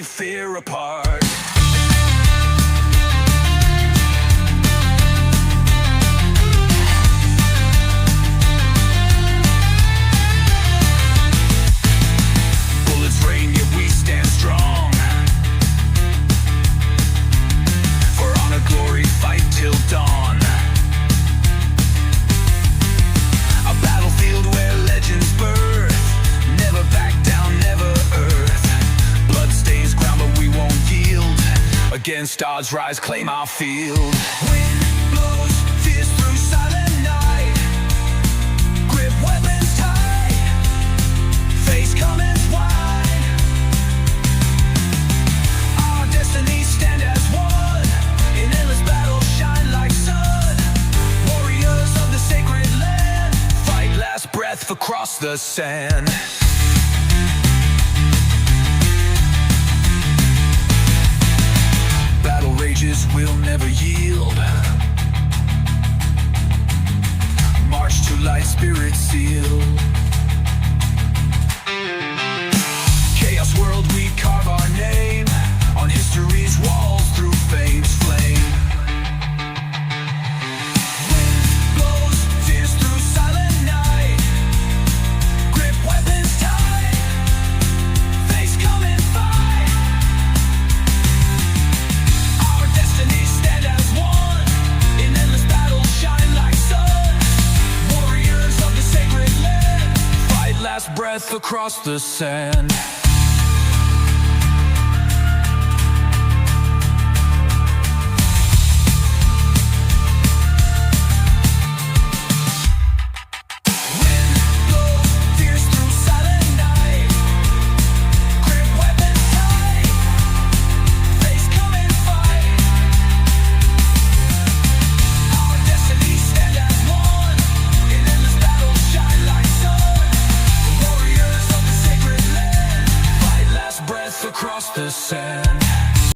leave fear apart. Bullets rain, yet we stand strong. For honor, glory, fight till dawn. A battlefield where legends birth. Never back down, never earth. Blood stains ground, but we won't yield. Against odds, rise, claim our field. Wind blows, fierce through silent night. Grip weapons tight, face comments wide. Our destinies stand as one. In endless battle, shine like sun. Warriors of the sacred land, fight last breath across the sand. Battle rages, will never yield. March to light, spirit sealed. Chaos world, we carve our name on history's walls through fame's flame. Wind blows, fierce through silent night. Grip weapons tight, face come and fight. Our destinies stand as one. In endless battle, shine like sun. Warriors of the sacred land, fight last breath across the sand.